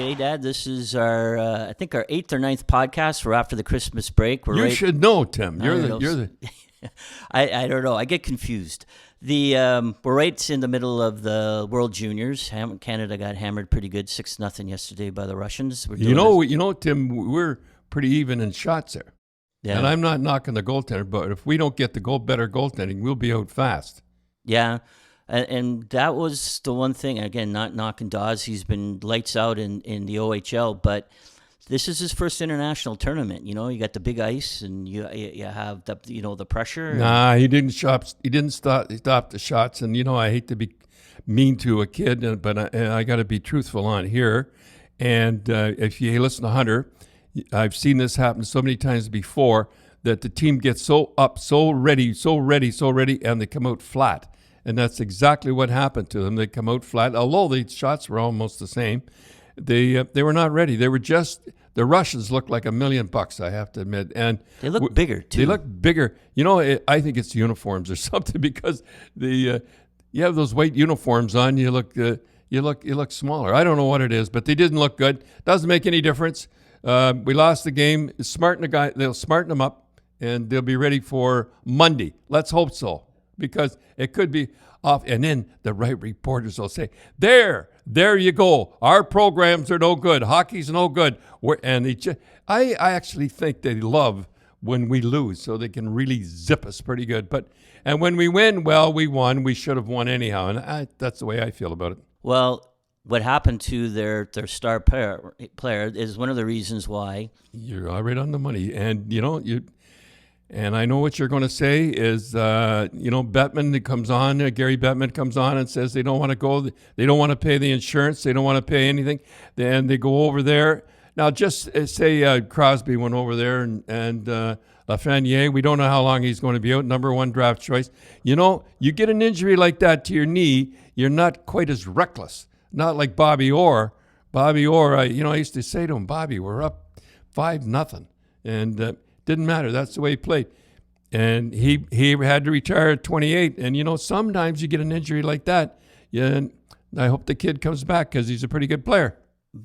Okay, Dad, this is our, I think our 8th or 9th podcast. We're after the Christmas break. You should know, Tim. You're the. I don't know. I get confused. We're right in the middle of the World Juniors. Canada got hammered pretty good, 6-0 yesterday by the Russians. You know, Tim, we're pretty even in shots there. Yeah. And I'm not knocking the goaltender, but if we don't get the better goaltending, we'll be out fast. Yeah. And that was the one thing, again, not knocking Dawes. He's been lights out in the OHL, but this is his first international tournament. You know, you got the big ice, and you have the pressure. Nah, he didn't stop the shots, and I hate to be mean to a kid, but I got to be truthful on here. And if you listen to Hunter, I've seen this happen so many times before that the team gets so up, so ready, and they come out flat. And that's exactly what happened to them. They come out flat. Although the shots were almost the same, they were not ready. They were just the Russians looked like $1 million, I have to admit, and they look bigger too. They look bigger. I think it's uniforms or something because you have those white uniforms on. You look smaller. I don't know what it is, but they didn't look good. Doesn't make any difference. We lost the game. They'll smarten them up, and they'll be ready for Monday. Let's hope so. Because it could be off. And then the right reporters will say, there you go. Our programs are no good. Hockey's no good. I actually think they love when we lose so they can really zip us pretty good. And when we win, well, we won. We should have won anyhow. And that's the way I feel about it. Well, what happened to their star player is one of the reasons why. You're all right on the money. And, And I know what you're going to say is, Bettman comes on, Gary Bettman comes on and says they don't want to go, they don't want to pay the insurance, they don't want to pay anything. Then they go over there. Now, just say Crosby went over there and Lafreniere, we don't know how long he's going to be out, number 1 draft choice. You get an injury like that to your knee, you're not quite as reckless. Not like Bobby Orr. Bobby Orr, I used to say to him, Bobby, we're up 5-0. And didn't matter. That's the way he played. And he had to retire at 28. And, sometimes you get an injury like that. Yeah, I hope the kid comes back because he's a pretty good player.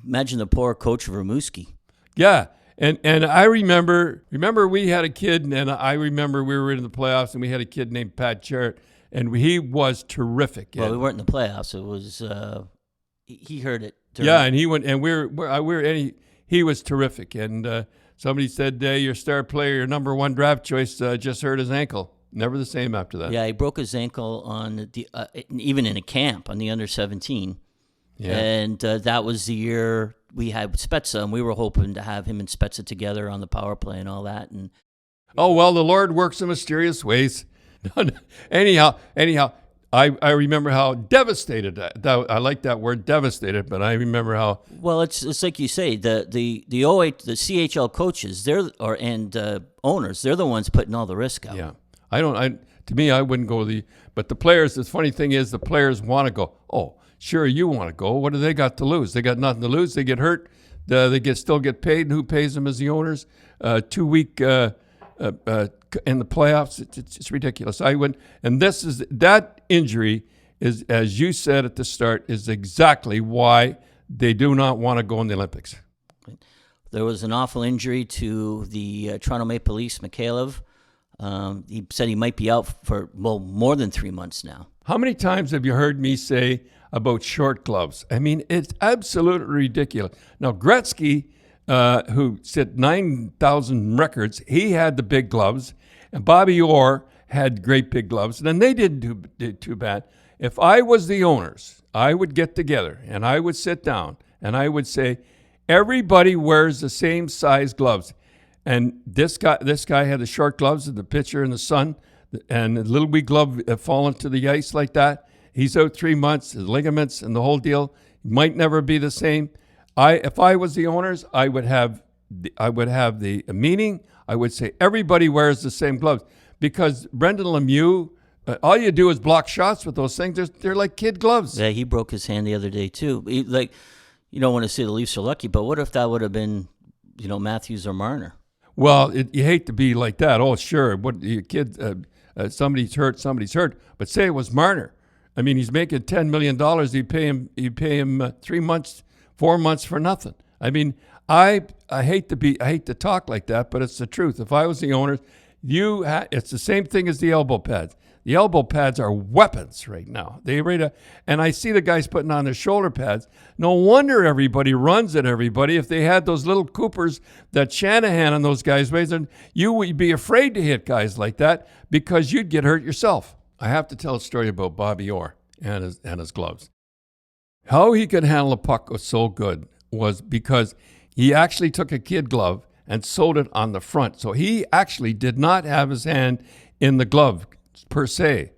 Imagine the poor coach of Rimouski. Yeah. And I remember we had a kid, and I remember we were in the playoffs, and we had a kid named Pat Jarrett, and he was terrific. Well, we weren't in the playoffs. It was he heard it. Yeah, and he went, and he was terrific. And somebody said your star player, your number 1 draft choice, just hurt his ankle. Never the same after that. Yeah, he broke his ankle on even in a camp on the under-17. Yeah. And that was the year we had Spezza, and we were hoping to have him and Spezza together on the power play and all that. And oh, well, the Lord works in mysterious ways. Anyhow, I remember how devastated I like that word, devastated, but I remember how. Well, it's like you say, the CHL coaches, owners, they're the ones putting all the risk out. Yeah, to me, I wouldn't go but the players. The funny thing is, the players want to go. Oh, sure, you want to go. What do they got to lose? They got nothing to lose. They get hurt. They still get paid. And who pays them as the owners? 2 week. In the playoffs, it's ridiculous. And that injury is, as you said at the start, is exactly why they do not want to go in the Olympics. There was an awful injury to the Toronto Maple Leafs, Mikhailov. He said he might be out for more than 3 months now. How many times have you heard me say about short gloves? I mean, it's absolutely ridiculous. Now, Gretzky, who set 9,000 records, he had the big gloves, and Bobby Orr had great big gloves, and then they didn't do too bad. If I was the owners, I would get together, and I would sit down, and I would say, everybody wears the same size gloves. And this guy had the short gloves, and the pitcher in the sun, and the little wee glove falling to the ice like that. He's out 3 months, his ligaments and the whole deal. He might never be the same. If I was the owners, I would have the meeting. I would say everybody wears the same gloves because Brendan Lemieux, all you do is block shots with those things. They're like kid gloves. Yeah, he broke his hand the other day too. You don't want to say the Leafs are lucky, but what if that would have been, Matthews or Marner? Well, you hate to be like that. Oh, sure. What your kid? Somebody's hurt. But say it was Marner. I mean, he's making $10 million. You pay him 3 months 4 months for nothing. I mean, I hate to talk like that, but it's the truth. If I was the owner, it's the same thing as the elbow pads. The elbow pads are weapons right now. And I see the guys putting on their shoulder pads. No wonder everybody runs at everybody. If they had those little Coopers that Shanahan and those guys raised, you would be afraid to hit guys like that because you'd get hurt yourself. I have to tell a story about Bobby Orr and his gloves. How he could handle a puck was so good was because he actually took a kid glove and sewed it on the front. So he actually did not have his hand in the glove per se.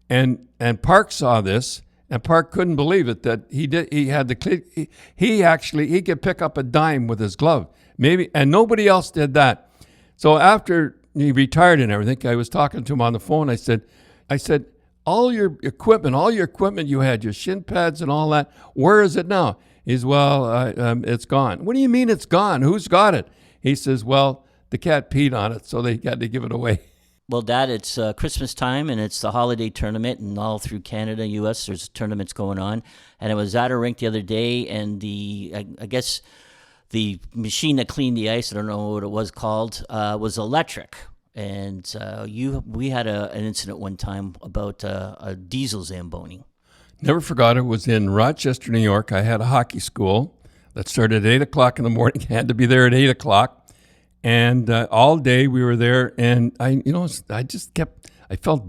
And Park saw this, and Park couldn't believe it that he had the he could pick up a dime with his glove. And nobody else did that. So after he retired and everything, I was talking to him on the phone. I said, all your equipment you had, your shin pads and all that, where is it now? He's, it's gone. What do you mean it's gone? Who's got it? He says, well, the cat peed on it, so they had to give it away. Well, Dad, it's Christmas time, and it's the holiday tournament, and all through Canada, U.S., there's tournaments going on. And I was at a rink the other day, and I guess the machine that cleaned the ice, I don't know what it was called, was electric. And we had an incident one time about a diesel Zamboni. Never forgot it. Was in Rochester, New York. I had a hockey school that started at 8 o'clock in the morning. Had to be there at 8 o'clock. And all day we were there, and I felt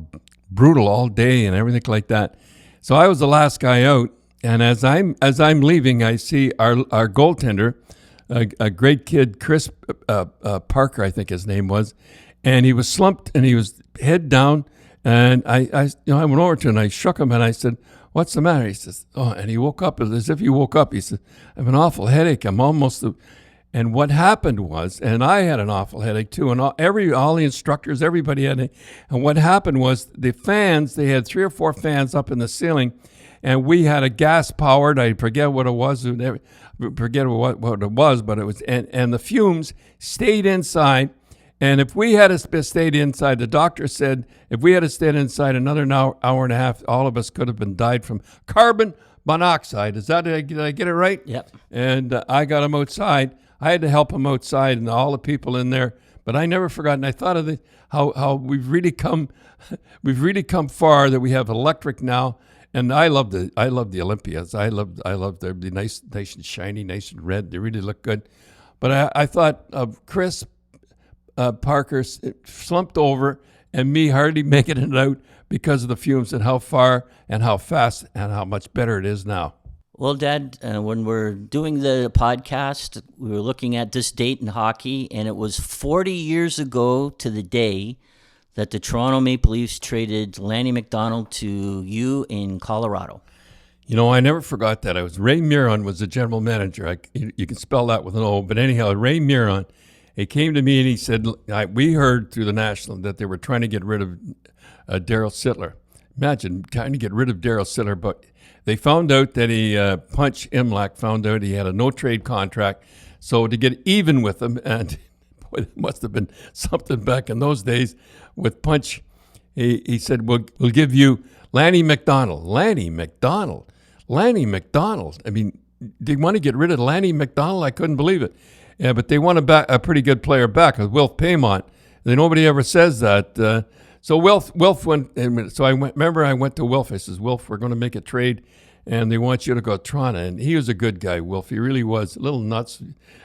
brutal all day and everything like that. So I was the last guy out, and as I'm leaving, I see our goaltender, a great kid, Chris Parker, I think his name was, and he was slumped and he was head down, and I went over to him and I shook him and I said, "What's the matter?" He says, "Oh," and he woke up as if he woke up. He said, "I have an awful headache. I'm almost." And what happened was, and I had an awful headache too, and all the instructors, everybody had it. And what happened was the fans, they had 3 or 4 fans up in the ceiling, and we had a gas-powered, I forget what it was, but it was, and the fumes stayed inside. And if we had stayed inside, the doctor said, if we had stayed inside another hour and a half, all of us could have been died from carbon monoxide. Did I get it right? Yep. And I got him outside. I had to help him outside and all the people in there, but I never forgot. And I thought of how we've really come far that we have electric now. And I love the Olympias. I love they're nice and shiny, nice and red. They really look good. But I thought of Chris Parker slumped over and me hardly making it out because of the fumes and how far and how fast and how much better it is now. Well, Dad, when we're doing the podcast, we were looking at this date in hockey, and it was 40 years ago to the day that the Toronto Maple Leafs traded Lanny McDonald to you in Colorado. You know, I never forgot that. Ray Miron was the general manager. You can spell that with an O, but anyhow, Ray Miron, he came to me and he said, we heard through the National that they were trying to get rid of Daryl Sittler. Imagine trying to get rid of Daryl Sittler, but they found out that Punch Imlach found out he had a no-trade contract. So to get even with him, and boy, it must have been something back in those days with Punch, he said, we'll give you Lanny McDonald. Lanny McDonald. I mean, they want to get rid of Lanny McDonald? I couldn't believe it. Yeah, but they want a pretty good player back with Wilf Paymont. Nobody ever says that. So Wilf went, so I went to Wilf. I says, Wilf, we're going to make a trade, and they want you to go to Toronto. And he was a good guy, Wilf. He really was. A little nuts,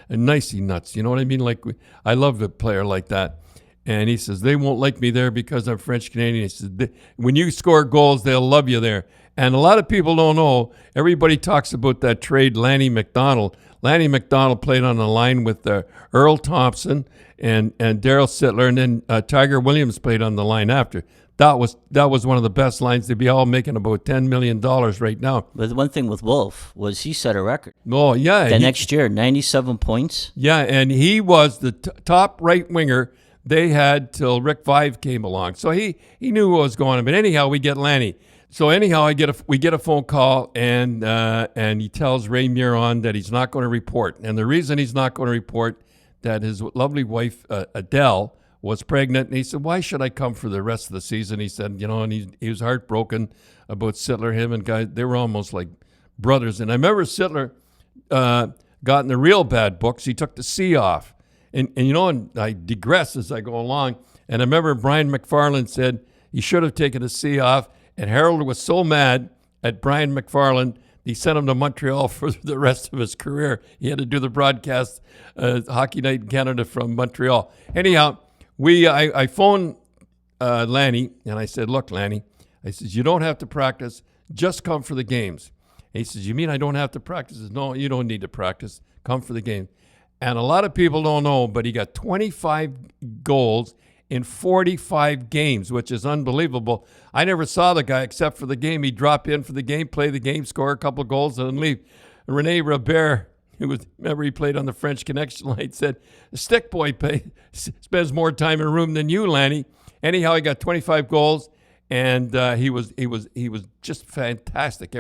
and nicey nuts. You know what I mean? Like, I love a player like that. And he says, they won't like me there because I'm French-Canadian. He says, when you score goals, they'll love you there. And a lot of people don't know. Everybody talks about that trade, Lanny McDonald. Lanny McDonald played on the line with Earl Thompson and Daryl Sittler, and then Tiger Williams played on the line after. That was one of the best lines. They'd be all making about $10 million right now. But the one thing with Wolf was he set a record. Oh, yeah. Next year, 97 points. Yeah, and he was the top right winger they had till Rick Vive came along. So he knew what was going on. But anyhow, we get Lanny. So anyhow, we get a phone call, and he tells Ray Miron that he's not going to report. And the reason he's not going to report that his lovely wife, Adele, was pregnant. And he said, why should I come for the rest of the season? He said, and he was heartbroken about Sittler. Him and guys, they were almost like brothers. And I remember Sittler got in the real bad books. He took the C off. And I digress as I go along. And I remember Brian McFarland said he should have taken a C off. And Harold was so mad at Brian McFarland, he sent him to Montreal for the rest of his career. He had to do the broadcast, Hockey Night in Canada from Montreal. Anyhow, I phoned Lanny, and I said, look, Lanny, I said, you don't have to practice. Just come for the games. And he says, you mean I don't have to practice? I said, no, you don't need to practice. Come for the game. And a lot of people don't know, but he got 25 goals in 45 games, which is unbelievable. I never saw the guy except for the game. He'd drop in for the game, play the game, score a couple of goals, and then leave. Rene Robert, remember he played on the French Connection line, said, the stick boy spends more time in a room than you, Lanny. Anyhow, he got 25 goals. And he was just fantastic.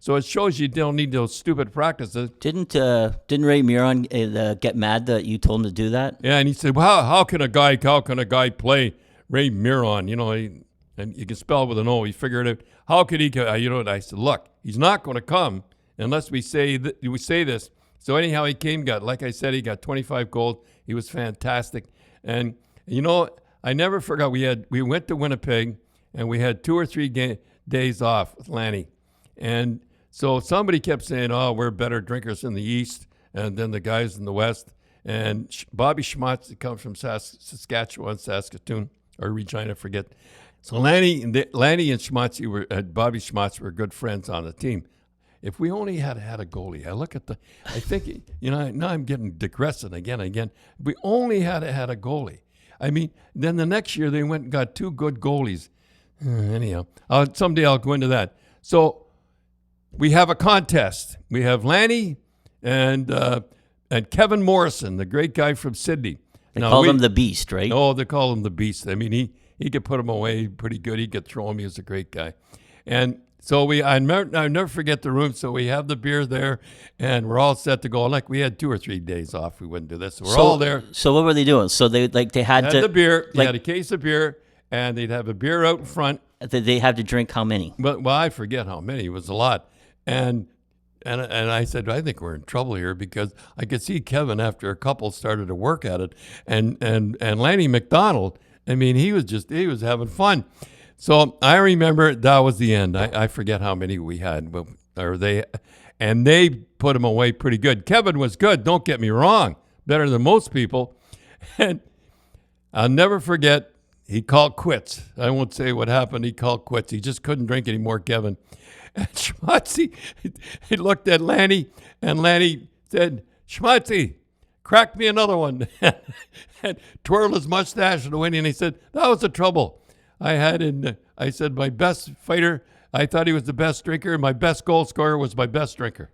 So it shows you don't need those stupid practices. Didn't Ray Miron get mad that you told him to do that? Yeah, and he said, "Well, how can a guy play Ray Miron? And you can spell with an O. He figured it. How could he? And I said, look, he's not going to come unless we say this. So anyhow, he came. Like I said, he got 25 goals. He was fantastic. And I never forgot. We went to Winnipeg. And we had 2 or 3 days off with Lanny. And so somebody kept saying, oh, we're better drinkers in the East and then the guys in the West. And Bobby Schmatz comes from Saskatchewan, Saskatoon, or Regina, forget. So Lanny and Bobby Schmatz were good friends on the team. If we only had a goalie, I think, now I'm getting digressing again. If we only had a goalie. I mean, then the next year they went and got 2 good goalies. Anyhow, someday I'll go into that. So we have a contest. We have Lanny and Kevin Morrison, the great guy from Sydney. They call him the Beast, right? Oh, they call him the Beast. I mean, he could put him away pretty good. He could throw him. He was a great guy. And so I'll never forget the room. So we have the beer there, and we're all set to go. Like we had 2 or 3 days off. We wouldn't do this. So we're all there. So what were they doing? So they had the beer. They had a case of beer. And they'd have a beer out in front. They have to drink how many? Well, I forget how many. It was a lot. And I said, I think we're in trouble here because I could see Kevin after a couple started to work at it. And Lanny McDonald, I mean, he was having fun. So I remember that was the end. I forget how many we had. And they put him away pretty good. Kevin was good, don't get me wrong. Better than most people. And I'll never forget, he called quits. I won't say what happened. He called quits. He just couldn't drink anymore, Kevin. And Schmatzy, he looked at Lanny, and Lanny said, Schmatzy, crack me another one. And twirled his mustache and went in. He said, that was the trouble. I said, my best fighter, I thought he was the best drinker. My best goal scorer was my best drinker.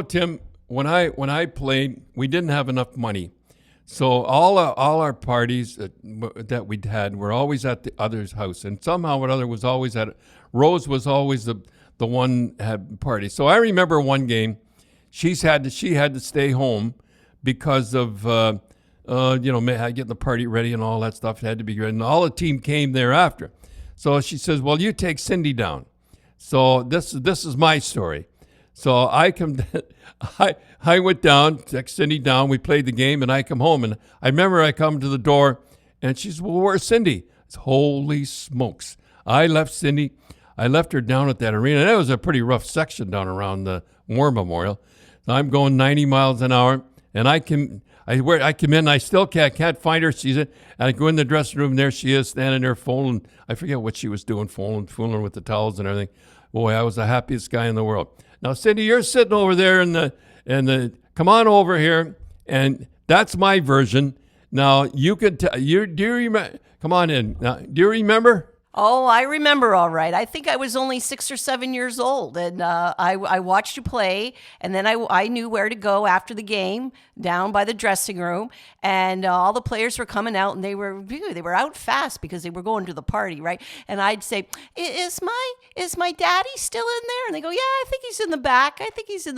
Tim, when I played, we didn't have enough money. So all our parties that we'd had were always at the other's house, and somehow or other was always Rose was always the one had party. So I remember one game, she had to stay home because of getting the party ready and all that stuff. It had to be ready, and all the team came thereafter. So she says, "Well, you take Cindy down." So this is my story. So I went down, took Cindy down. We played the game, and I come home. And I remember I come to the door, and she says, well, where's Cindy? I said, holy smokes. I left Cindy. I left her down at that arena. That was a pretty rough section down around the War Memorial. So I'm going 90 miles an hour, and I come in, I still can't find her. She's in, and I go in the dressing room, and there she is, standing there phoning. I forget what she was doing, fooling with the towels and everything. Boy, I was the happiest guy in the world. Now, Cindy, you're sitting over there in the come on over here, and that's my version. Now, you could do you remember? Come on in. Now, do you remember? Oh, I remember all right. I think I was only 6 or 7 years old, and I watched you play, and then I knew where to go after the game, down by the dressing room, and all the players were coming out, and they were out fast because they were going to the party, right? And I'd say, "Is my daddy still in there?" And they go, "Yeah, I think he's in the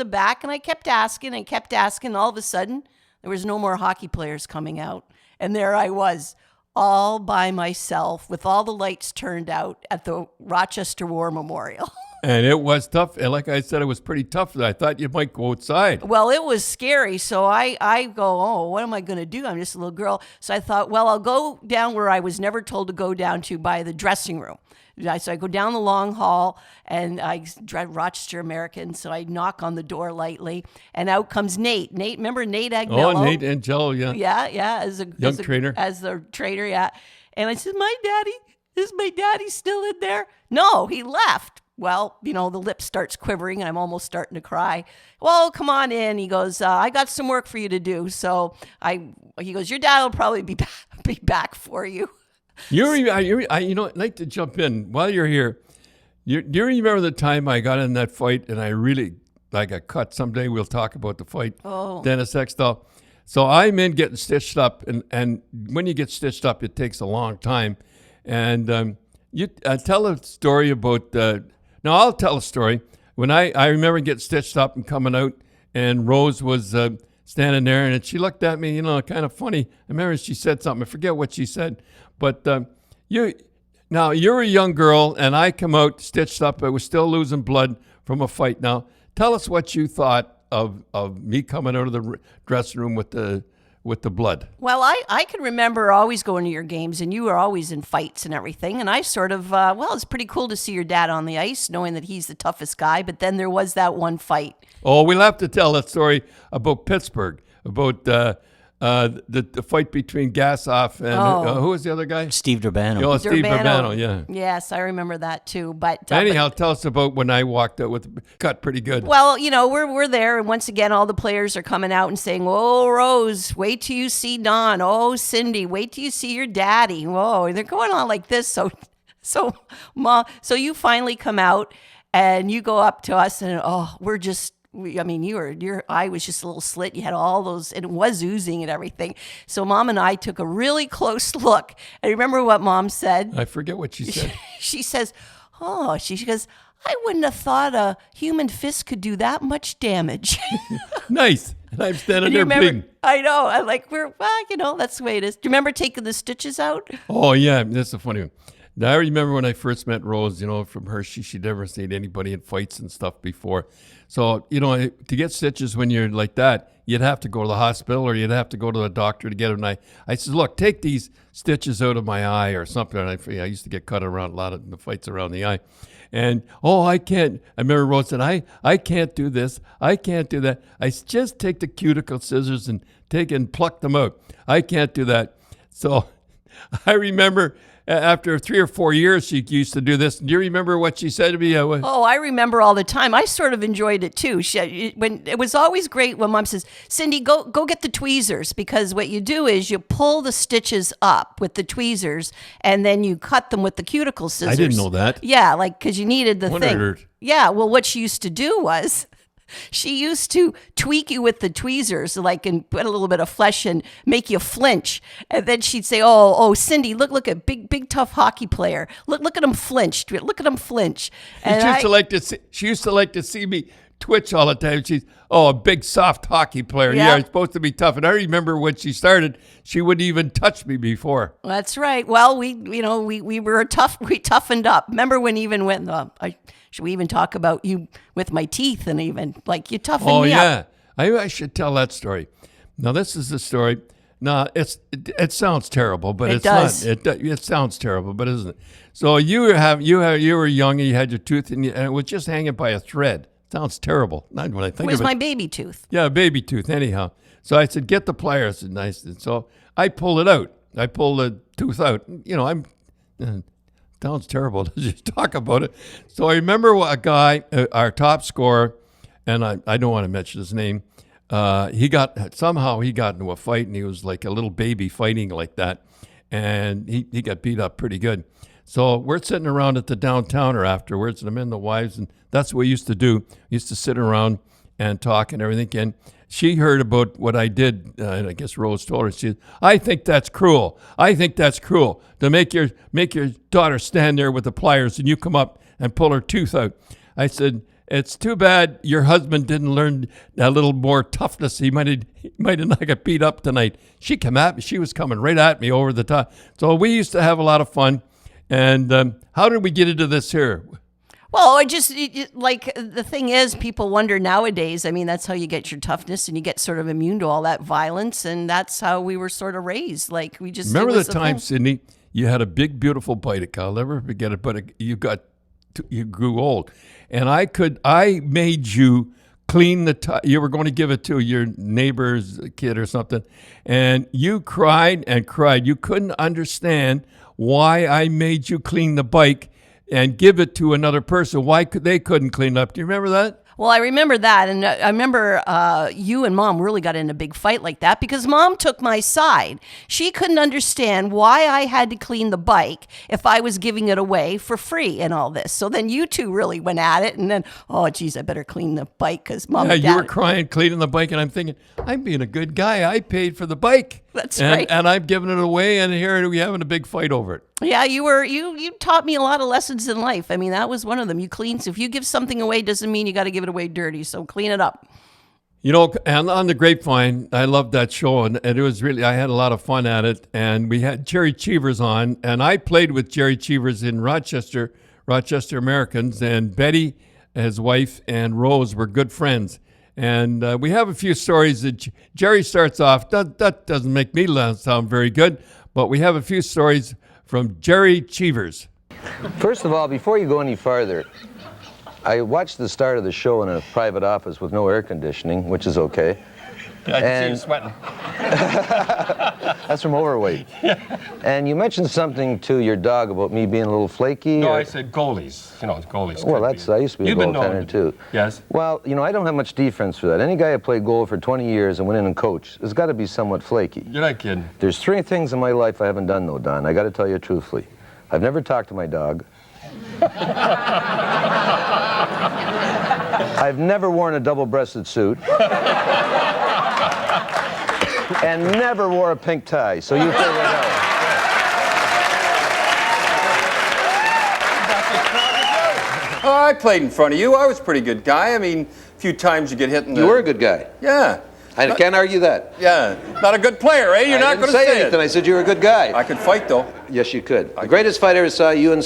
back. And I kept asking, and all of a sudden, there was no more hockey players coming out, and there I was, all by myself with all the lights turned out at the Rochester War Memorial. And it was tough. And like I said, it was pretty tough. I thought you might go outside. Well, it was scary. So I go, oh, what am I going to do? I'm just a little girl. So I thought, well, I'll go down where I was never told to go down to, by the dressing room. So I go down the long hall, and I drive Rochester American. So I knock on the door lightly, and out comes Nate. Nate, remember Nate Agnello? Oh, Nate Angelo, yeah. Yeah, as the trainer, yeah. And I said, is my daddy still in there? No, he left. Well, the lip starts quivering, and I'm almost starting to cry. Well, come on in. He goes, I got some work for you to do. So he goes, your dad will probably be back for you. I'd like to jump in while you're here. Do you remember the time I got in that fight and I got cut? Someday we'll talk about the fight. Oh. Dennis Extall. So I'm in getting stitched up, and when you get stitched up, it takes a long time. And you tell a story about. Now I'll tell a story. When I remember getting stitched up and coming out, and Rose was standing there, and she looked at me, kind of funny. I remember she said something. I forget what she said, but you're a young girl, and I come out stitched up. I was still losing blood from a fight. Now tell us what you thought of me coming out of the dressing room with the blood. Well, I can remember always going to your games, and you were always in fights and everything. And I sort of, it's pretty cool to see your dad on the ice, knowing that he's the toughest guy. But then there was that one fight. Oh, we'll have to tell that story about Pittsburgh, about the fight between Gassoff and who was the other guy? Steve Durbano. Oh, Steve Durbano, yeah. Yes, I remember that too. But anyhow, tell us about when I walked out with cut pretty good. Well, we're there, and once again, all the players are coming out and saying, "Oh, Rose, wait till you see Don. Oh, Cindy, wait till you see your daddy." Whoa, they're going on like this. So you finally come out, and you go up to us, and we're just. Your eye was just a little slit. You had all those, and it was oozing and everything. So Mom and I took a really close look. And remember what Mom said? I forget what she said. She says, she goes, I wouldn't have thought a human fist could do that much damage. Nice. And I'm standing there big. I know. I'm like, that's the way it is. Do you remember taking the stitches out? Oh, yeah. That's a funny one. Now, I remember when I first met Rose, from her, she'd never seen anybody in fights and stuff before. So, to get stitches when you're like that, you'd have to go to the hospital or you'd have to go to the doctor to get them. And I said, look, take these stitches out of my eye or something. And I used to get cut around a lot of the fights around the eye. And, I can't. I remember Rose said, I can't do this. I can't do that. I just take the cuticle scissors and pluck them out. I can't do that. So I remember after 3 or 4 years, she used to do this. Do you remember what she said to me? I remember all the time. I sort of enjoyed it too. When it was always great when Mom says, "Cindy, go get the tweezers," because what you do is you pull the stitches up with the tweezers, and then you cut them with the cuticle scissors. I didn't know that. Yeah, because you needed the thing. Hurt. Yeah. Well, what she used to do was. She used to tweak you with the tweezers, and put a little bit of flesh and make you flinch. And then she'd say, "Oh, Cindy, look at big tough hockey player. Look at him flinch. Look at him flinch." And she used to like to see me twitch all the time. She's a big soft hockey player. Yeah, I'm supposed to be tough. And I remember when she started, she wouldn't even touch me before. That's right. Well, we were tough. We toughened up. Remember when even when should we even talk about you with my teeth and even you toughened me up? Oh, yeah. I should tell that story. Now, this is the story. No, it sounds terrible, but it's does. Not. It sounds terrible, but isn't it? So you were young and you had your tooth and it was just hanging by a thread. Sounds terrible. Not when I think of it. It was my baby tooth. Yeah, baby tooth. Anyhow, so I said, "Get the pliers." And so I pulled it out. I pulled the tooth out. Sounds terrible to just talk about it. So I remember a guy, our top scorer, and I don't want to mention his name. He got into a fight, and he was like a little baby fighting like that, and he got beat up pretty good. So we're sitting around at the downtowner afterwards, and I'm in the wives, and that's what we used to do. We used to sit around and talk and everything. And she heard about what I did, and I guess Rose told her. She said, "I think that's cruel. I think that's cruel to make your daughter stand there with the pliers and you come up and pull her tooth out." I said, "It's too bad your husband didn't learn a little more toughness. He might have not got beat up tonight." She came at me. She was coming right at me over the top. So we used to have a lot of fun. And how did we get into this here? Well, like the thing is, people wonder nowadays. I mean, that's how you get your toughness, and you get sort of immune to all that violence, and that's how we were sort of raised. Like we just Remember it was the a time, thing. Sydney, you had a big, beautiful bite. I'll never forget it. But you grew old, and I made you clean the. You were going to give it to your neighbor's kid or something, and you cried and cried. You couldn't understand why I made you clean the bike and give it to another person. Why they couldn't clean up? Do you remember that? Well, I remember that, and I remember you and Mom really got in a big fight like that because Mom took my side. She couldn't understand why I had to clean the bike if I was giving it away for free and all this. So then you two really went at it, and then, oh, geez, I better clean the bike because Mom and Dad... You were crying, cleaning the bike, and I'm thinking, I'm being a good guy. I paid for the bike. That's right. And I'm giving it away, and here we're having a big fight over it. Yeah, you taught me a lot of lessons in life. I mean, that was one of them. You clean. So if you give something away, doesn't mean you got to give it away dirty. So clean it up. You know, and on the Grapevine, I loved that show, and it was really, I had a lot of fun at it. And we had Gerry Cheevers on, and I played with Gerry Cheevers in Rochester Americans, and Betty, his wife, and Rose were good friends. And we have a few stories that Gerry starts off. That doesn't make me sound very good, but we have a few stories from Gerry Cheevers. First of all, before you go any farther, I watched the start of the show in a private office with no air conditioning, which is okay. I can see you sweating. That's from overweight. And you mentioned something to your dog about me being a little flaky. No, or... I said goalies. You know, goalies. Well, I used to be a goaltender too. Yes. Well, you know, I don't have much defense for that. Any guy who played goal for 20 years and went in and coached has got to be somewhat flaky. You're not kidding. There's 3 things in my life I haven't done though, Don. I got to tell you truthfully. I've never talked to my dog. I've never worn a double-breasted suit. And never wore a pink tie, so you figure it out. Oh, I played in front of you. I was a pretty good guy. I mean, a few times you get hit in the... You were a good guy. Yeah. I can't argue that. Yeah. Not a good player, eh? You're not going to say say anything. it. I said you were a good guy. I could fight, though. Yes, you could. The greatest fight I ever saw, you and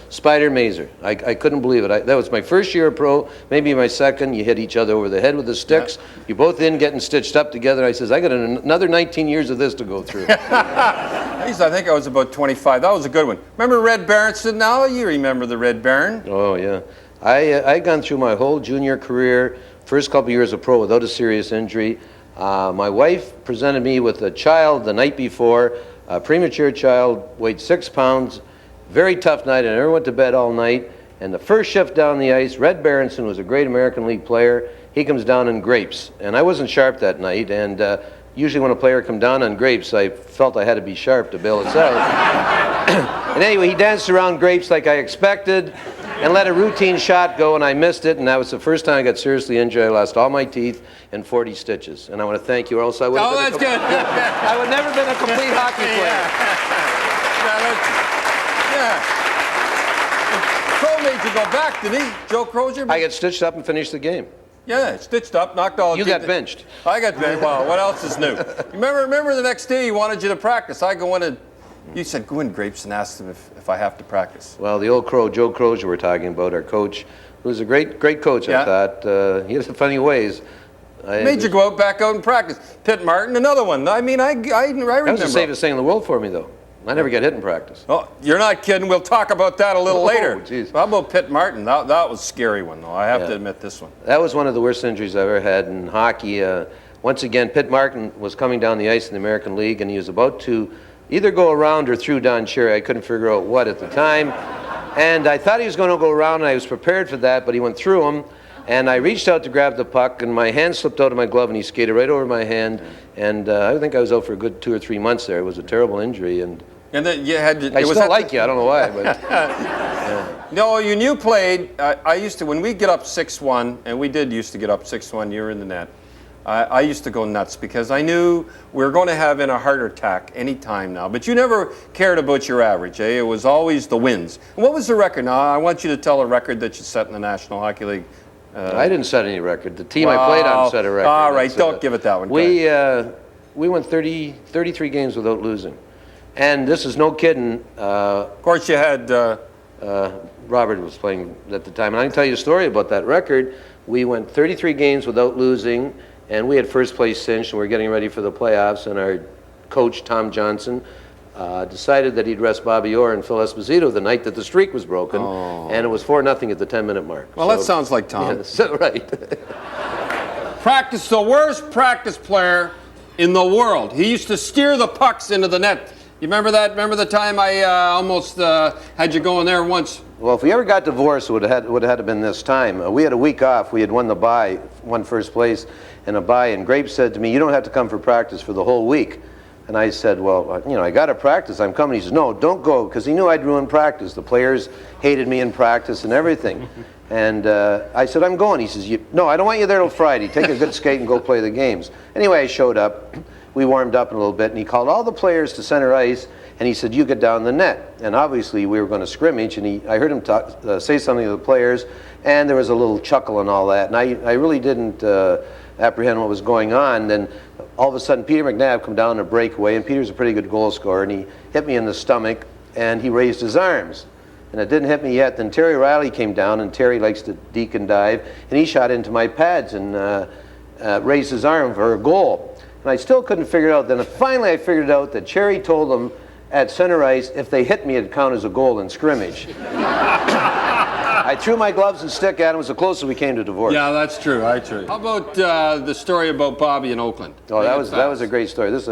Spider Mazer. I couldn't believe it. That was my first year of pro, maybe my second. You hit each other over the head with the sticks. Yeah. You both in getting stitched up together. I says, I got another 19 years of this to go through. I think I was about 25. That was a good one. Remember Red Baron? Now you remember the Red Baron. Oh, yeah. I gone through my whole junior career, first couple years of pro without a serious injury. My wife presented me with a child the night before, a premature child, weighed 6 pounds, very tough night, and I never went to bed all night. And the first shift down the ice, Red Berenson was a great American League player. He comes down in grapes, and I wasn't sharp that night, and usually when a player come down on grapes, I felt I had to be sharp to bail us out. And anyway, he danced around grapes like I expected, and let a routine shot go, and I missed it, and that was the first time I got seriously injured. I lost all my teeth and 40 stitches. And I want to thank you, or else I would have that's good. I would never been a complete hockey player. Crow made you go back, did he? Joe Crozier? I got stitched up and finished the game. Yeah, stitched up, knocked all... You got benched. I got benched. Well, what else is new? Remember the next day he wanted you to practice. I go in and... You said, go in, Grapes, and ask him if I have to practice. Well, the old Crow, Joe Crozier we're talking about, our coach, who was a great coach, I thought. He had some funny ways. Made you go back out and practice. Pitt Martin, another one. I mean, I remember. That was the safest thing in the world for me, though. I never got hit in practice. Oh, you're not kidding. We'll talk about that a little later. Geez. How about Pitt Martin? That was a scary one, though. I have to admit this one. That was one of the worst injuries I've ever had in hockey. Once again, Pitt Martin was coming down the ice in the American League, and he was about to either go around or through Don Cherry. I couldn't figure out what at the time. And I thought he was going to go around, and I was prepared for that, but he went through him. And I reached out to grab the puck, and my hand slipped out of my glove, and he skated right over my hand. And I think I was out for a good 2 or 3 months there. It was a terrible injury. And then you had to... I still like you. I don't know why, but... Yeah. No, you played... I used to... When we get up 6-1, and we did used to get up 6-1, you were in the net, I used to go nuts because I knew we were going to have in a heart attack any time now. But you never cared about your average, eh? It was always the wins. And what was the record? Now, I want you to tell a record that you set in the National Hockey League. I didn't set any record. The team I played on set a record. All right, don't give it that one. We went 33 games without losing. And this is no kidding. Of course, you had... Robert was playing at the time. And I can tell you a story about that record. We went 33 games without losing, and we had first place cinched, and we were getting ready for the playoffs, and our coach, Tom Johnson, decided that he'd rest Bobby Orr and Phil Esposito the night that the streak was broken, and it was 4-0 at the 10-minute mark. Well, that sounds like Tom. Yeah, so, right. Practice, the worst practice player in the world. He used to steer the pucks into the net. You remember that? Remember the time I almost had you going there once? Well, if we ever got divorced, it would have had to been this time. We had a week off. We had won the bye, won first place in a bye, and Grape said to me, "You don't have to come for practice for the whole week." And I said, "Well, I got to practice. I'm coming." He says, "No, don't go," because he knew I'd ruin practice. The players hated me in practice and everything. And I said, "I'm going." He says, "No, I don't want you there till Friday. Take a good skate and go play the games." Anyway, I showed up. We warmed up in a little bit, and he called all the players to center ice, and he said, "You get down the net." And obviously, we were going to scrimmage, and I heard him say something to the players, and there was a little chuckle and all that. And I really didn't apprehend what was going on. Then all of a sudden, Peter McNabb come down a breakaway, and Peter's a pretty good goal scorer, and he hit me in the stomach, and he raised his arms. And it didn't hit me yet. Then Terry Riley came down, and Terry likes to deke and dive, and he shot into my pads and raised his arm for a goal. And I still couldn't figure it out. Then finally I figured out that Cherry told them at center ice if they hit me, it'd count as a goal in scrimmage. I threw my gloves and stick at him. It was the closest we came to divorce. Yeah, that's true. How about the story about Bobby in Oakland? Oh, that was a great story. This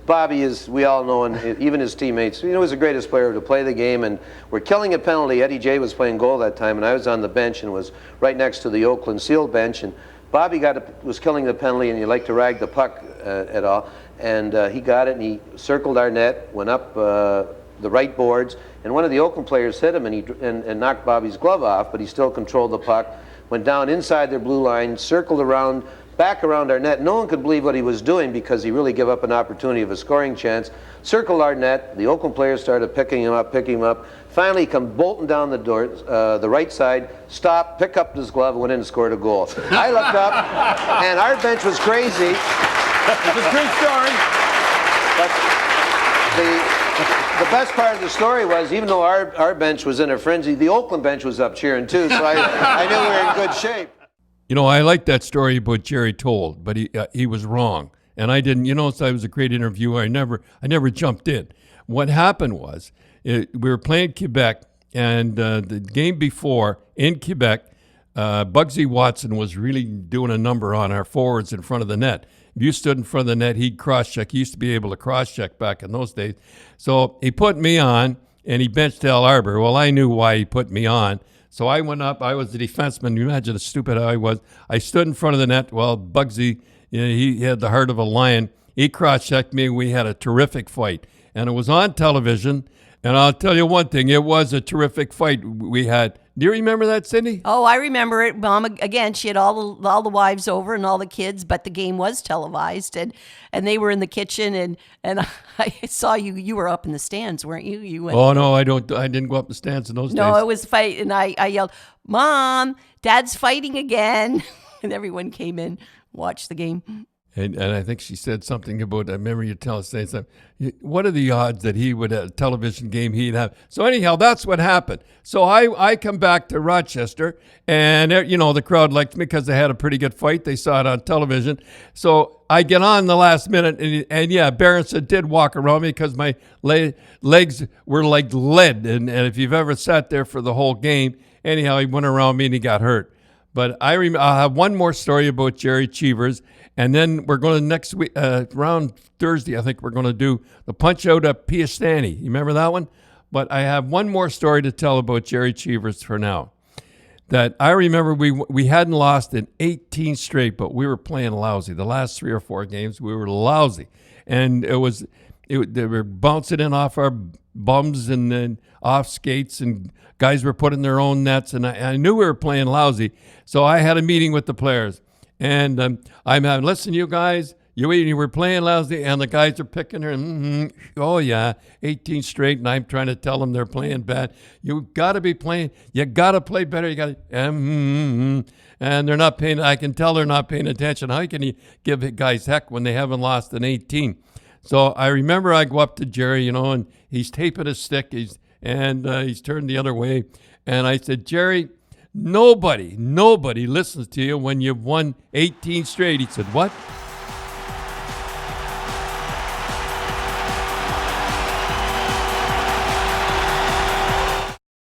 Bobby is, we all know, and even his teammates, he was the greatest player to play the game, and we're killing a penalty. Eddie J was playing goal that time, and I was on the bench and was right next to the Oakland Seal bench, and Bobby was killing the penalty, and he liked to rag the puck at all, and he got it, and he circled our net, went up the right boards, and one of the Oakland players hit him, and knocked Bobby's glove off, but he still controlled the puck, went down inside their blue line, circled around, back around our net. No one could believe what he was doing because he really gave up an opportunity of a scoring chance. Circled our net. The Oakland players started picking him up. Finally, he come bolting down the door, the right side, stopped, picked up his glove, went in and scored a goal. I looked up, and our bench was crazy. It's a true story. But the best part of the story was, even though our bench was in a frenzy, the Oakland bench was up cheering too, so I knew we were in good shape. I like that story about Gerry told, but he was wrong. And I didn't, so I was a great interviewer. I never jumped in. What happened was, we were playing Quebec, and the game before in Quebec, Bugsy Watson was really doing a number on our forwards in front of the net. If you stood in front of the net, he'd cross-check. He used to be able to cross-check back in those days. So he put me on, and he benched Al Arbor. Well, I knew why he put me on. So I went up. I was the defenseman. You imagine how stupid I was. I stood in front of the net. Well, Bugsy, he had the heart of a lion. He cross-checked me. We had a terrific fight. And it was on television. And I'll tell you one thing. It was a terrific fight we had. Do you remember that, Cindy? Oh, I remember it. Mom, again, she had all the wives over and all the kids, but the game was televised, and they were in the kitchen, and I saw you were up in the stands, weren't you? You went, oh no, I didn't go up the stands in those days. No, it was fight, and I yelled, "Mom, Dad's fighting again," and everyone came in, watched the game. And I think she said something about, I remember you saying something, what are the odds that he would have a television game he'd have? So anyhow, that's what happened. So I come back to Rochester, and the crowd liked me because they had a pretty good fight. They saw it on television. So I get on the last minute, and yeah, Berenson did walk around me because my legs were like lead. And if you've ever sat there for the whole game, anyhow, he went around me and he got hurt. But I'll have one more story about Gerry Cheevers. And then we're going to next week, around Thursday, I think we're going to do the Punch Out at Piastani. You remember that one? But I have one more story to tell about Gerry Cheevers for now. That I remember we hadn't lost in 18 straight, but we were playing lousy. The last 3 or 4 games, we were lousy. And they were bouncing in off our bums and then off skates, and guys were putting their own nets. And I knew we were playing lousy. So I had a meeting with the players. And I'm having, listen, you guys, you were playing lousy, and the guys are picking her. Oh, yeah, 18 straight, and I'm trying to tell them they're playing bad. You got to be playing. You got to play better. You got to, and they're not paying. I can tell they're not paying attention. How can you give guys heck when they haven't lost an 18? So I remember I go up to Gerry, and he's taping his stick. He's turned the other way. And I said, Gerry, nobody listens to you when you've won 18 straight. He said, what?